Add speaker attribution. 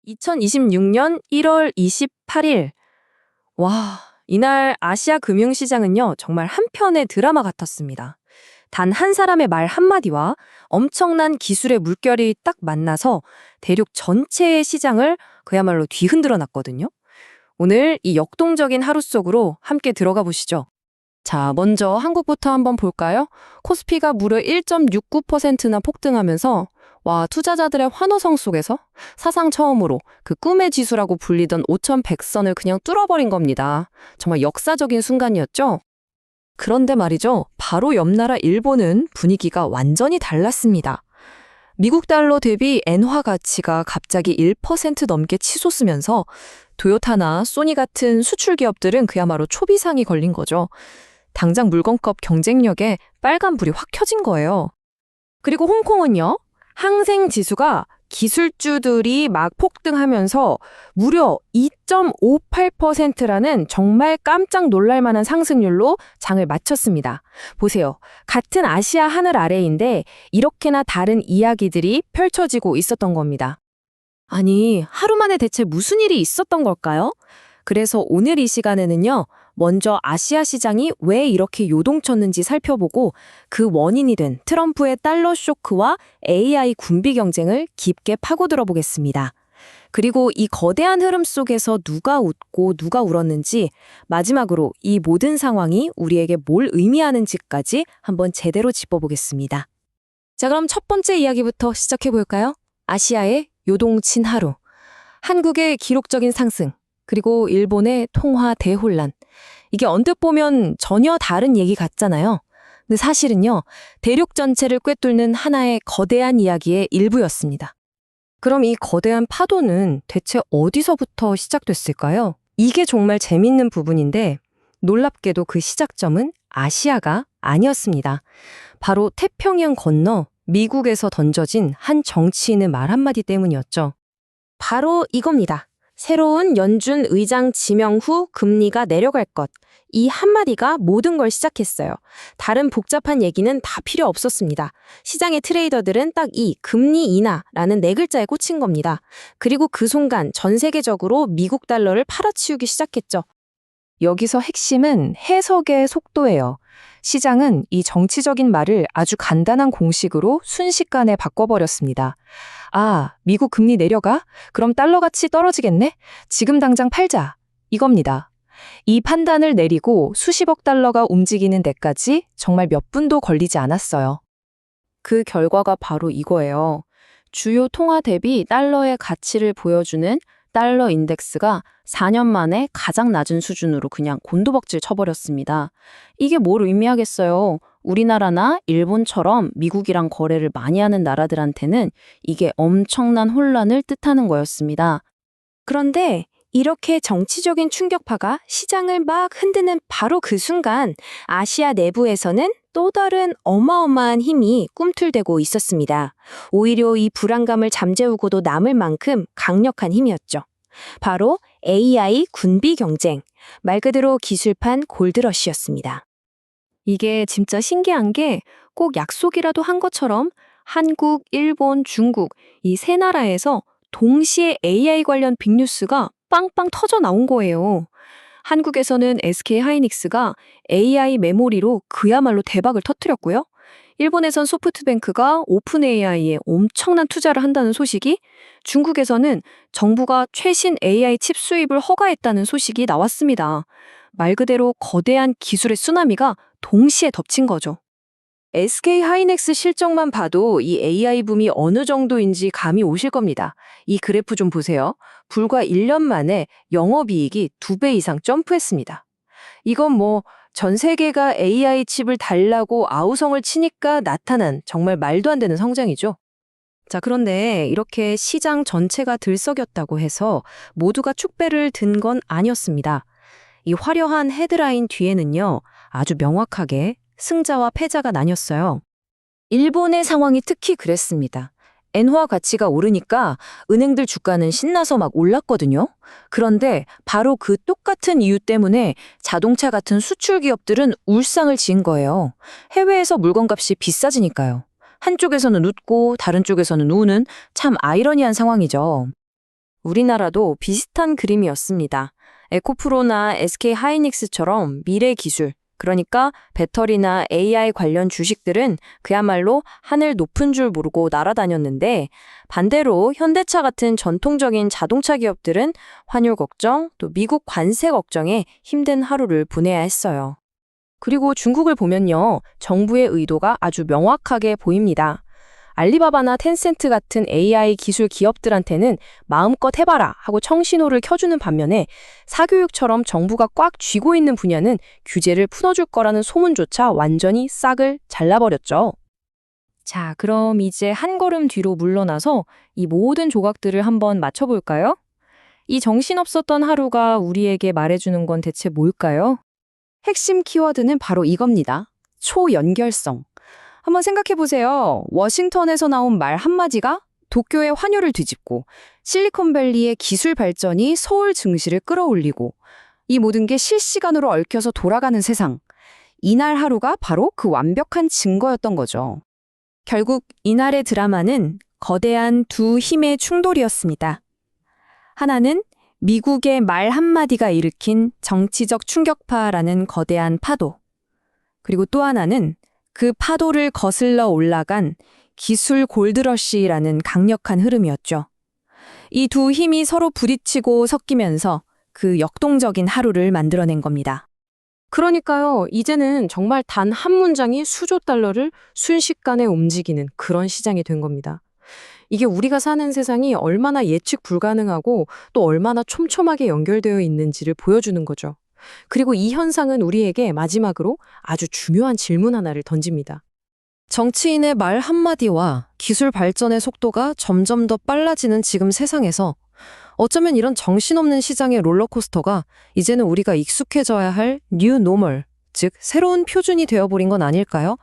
Speaker 1: 2026년 1월 28일. 와, 이날 아시아 금융시장은요, 정말 한편의 드라마 같았습니다. 단 한 사람의 말 한마디와 엄청난 기술의 물결이 딱 만나서 대륙 전체의 시장을 그야말로 뒤흔들어 놨거든요. 오늘 이 역동적인 하루 속으로 함께 들어가 보시죠. 자, 먼저 한국부터 한번 볼까요? 코스피가 무려 1.69%나 폭등하면서 투자자들의 환호성 속에서 사상 처음으로 그 꿈의 지수라고 불리던 5,100선을 그냥 뚫어버린 겁니다. 정말 역사적인 순간이었죠? 그런데 말이죠. 바로 옆 나라 일본은 분위기가 완전히 달랐습니다. 미국 달러 대비 엔화 가치가 갑자기 1% 넘게 치솟으면서 도요타나 소니 같은 수출 기업들은 그야말로 초비상이 걸린 거죠. 당장 물건값 경쟁력에 빨간불이 확 켜진 거예요. 그리고 홍콩은요. 항생 지수가 기술주들이 막 폭등하면서 무려 2.58%라는 정말 깜짝 놀랄 만한 상승률로 장을 마쳤습니다. 보세요. 같은 아시아 하늘 아래인데 이렇게나 다른 이야기들이 펼쳐지고 있었던 겁니다. 아니, 하루 만에 대체 무슨 일이 있었던 걸까요? 그래서 오늘 이 시간에는요. 먼저 아시아 시장이 왜 이렇게 요동쳤는지 살펴보고 그 원인이 된 트럼프의 달러 쇼크와 AI 군비 경쟁을 깊게 파고들어 보겠습니다. 그리고 이 거대한 흐름 속에서 누가 웃고 누가 울었는지, 마지막으로 이 모든 상황이 우리에게 뭘 의미하는지까지 한번 제대로 짚어보겠습니다. 자, 그럼 첫 번째 이야기부터 시작해 볼까요? 아시아의 요동친 하루. 한국의 기록적인 상승, 그리고 일본의 통화 대혼란. 이게 언뜻 보면 전혀 다른 얘기 같잖아요. 근데 사실은요, 대륙 전체를 꿰뚫는 하나의 거대한 이야기의 일부였습니다. 그럼 이 거대한 파도는 대체 어디서부터 시작됐을까요? 이게 정말 재밌는 부분인데 놀랍게도 그 시작점은 아시아가 아니었습니다. 바로 태평양 건너 미국에서 던져진 한 정치인의 말 한마디 때문이었죠. 바로 이겁니다. 새로운 연준 의장 지명 후 금리가 내려갈 것. 이 한마디가 모든 걸 시작했어요. 다른 복잡한 얘기는 다 필요 없었습니다. 시장의 트레이더들은 딱 이 금리 인하라는 네 글자에 꽂힌 겁니다. 그리고 그 순간 전 세계적으로 미국 달러를 팔아치우기 시작했죠. 여기서 핵심은 해석의 속도예요. 시장은 이 정치적인 말을 아주 간단한 공식으로 순식간에 바꿔버렸습니다. 아, 미국 금리 내려가? 그럼 달러 가치 떨어지겠네? 지금 당장 팔자. 이겁니다. 이 판단을 내리고 수십억 달러가 움직이는 데까지 정말 몇 분도 걸리지 않았어요. 그 결과가 바로 이거예요. 주요 통화 대비 달러의 가치를 보여주는 달러 인덱스가 4년 만에 가장 낮은 수준으로 그냥 곤두벅질 쳐버렸습니다. 이게 뭘 의미하겠어요? 우리나라나 일본처럼 미국이랑 거래를 많이 하는 나라들한테는 이게 엄청난 혼란을 뜻하는 거였습니다. 그런데 이렇게 정치적인 충격파가 시장을 막 흔드는 바로 그 순간 아시아 내부에서는 또 다른 어마어마한 힘이 꿈틀대고 있었습니다. 오히려 이 불안감을 잠재우고도 남을 만큼 강력한 힘이었죠. 바로 AI 군비 경쟁, 말 그대로 기술판 골드러시였습니다. 이게 진짜 신기한 게 꼭 약속이라도 한 것처럼 한국, 일본, 중국 이 세 나라에서 동시에 AI 관련 빅뉴스가 빵빵 터져 나온 거예요. 한국에서는 SK하이닉스가 AI 메모리로 그야말로 대박을 터뜨렸고요. 일본에선 소프트뱅크가 오픈 AI에 엄청난 투자를 한다는 소식이, 중국에서는 정부가 최신 AI 칩 수입을 허가했다는 소식이 나왔습니다. 말 그대로 거대한 기술의 쓰나미가 동시에 덮친 거죠. SK하이닉스 실적만 봐도 이 AI 붐이 어느 정도인지 감이 오실 겁니다. 이 그래프 좀 보세요. 불과 1년 만에 영업이익이 2배 이상 점프했습니다. 이건 전 세계가 AI 칩을 달라고 아우성을 치니까 나타난 정말 말도 안 되는 성장이죠. 자, 그런데 이렇게 시장 전체가 들썩였다고 해서 모두가 축배를 든 건 아니었습니다. 이 화려한 헤드라인 뒤에는요, 아주 명확하게 승자와 패자가 나뉘었어요. 일본의 상황이 특히 그랬습니다. 엔화 가치가 오르니까 은행들 주가는 신나서 막 올랐거든요. 그런데 바로 그 똑같은 이유 때문에 자동차 같은 수출 기업들은 울상을 지은 거예요. 해외에서 물건값이 비싸지니까요. 한쪽에서는 웃고 다른 쪽에서는 우는 참 아이러니한 상황이죠. 우리나라도 비슷한 그림이었습니다. 에코프로나 SK 하이닉스처럼 미래 기술, 그러니까 배터리나 AI 관련 주식들은 그야말로 하늘 높은 줄 모르고 날아다녔는데 반대로 현대차 같은 전통적인 자동차 기업들은 환율 걱정, 또 미국 관세 걱정에 힘든 하루를 보내야 했어요. 그리고 중국을 보면요, 정부의 의도가 아주 명확하게 보입니다. 알리바바나 텐센트 같은 AI 기술 기업들한테는 마음껏 해봐라 하고 청신호를 켜주는 반면에 사교육처럼 정부가 꽉 쥐고 있는 분야는 규제를 풀어줄 거라는 소문조차 완전히 싹을 잘라버렸죠. 자, 그럼 이제 한 걸음 뒤로 물러나서 이 모든 조각들을 한번 맞춰볼까요? 이 정신없었던 하루가 우리에게 말해주는 건 대체 뭘까요? 핵심 키워드는 바로 이겁니다. 초연결성. 한번 생각해 보세요. 워싱턴에서 나온 말 한마디가 도쿄의 환율을 뒤집고 실리콘밸리의 기술 발전이 서울 증시를 끌어올리고 이 모든 게 실시간으로 얽혀서 돌아가는 세상. 이날 하루가 바로 그 완벽한 증거였던 거죠. 결국 이날의 드라마는 거대한 두 힘의 충돌이었습니다. 하나는 미국의 말 한마디가 일으킨 정치적 충격파라는 거대한 파도. 그리고 또 하나는 그 파도를 거슬러 올라간 기술 골드러시라는 강력한 흐름이었죠. 이 두 힘이 서로 부딪히고 섞이면서 그 역동적인 하루를 만들어낸 겁니다. 그러니까요, 이제는 정말 단 한 문장이 수조 달러를 순식간에 움직이는 그런 시장이 된 겁니다. 이게 우리가 사는 세상이 얼마나 예측 불가능하고 또 얼마나 촘촘하게 연결되어 있는지를 보여주는 거죠. 그리고 이 현상은 우리에게 마지막으로 아주 중요한 질문 하나를 던집니다. 정치인의 말 한마디와 기술 발전의 속도가 점점 더 빨라지는 지금 세상에서 어쩌면 이런 정신없는 시장의 롤러코스터가 이제는 우리가 익숙해져야 할 뉴 노멀, 즉 새로운 표준이 되어버린 건 아닐까요?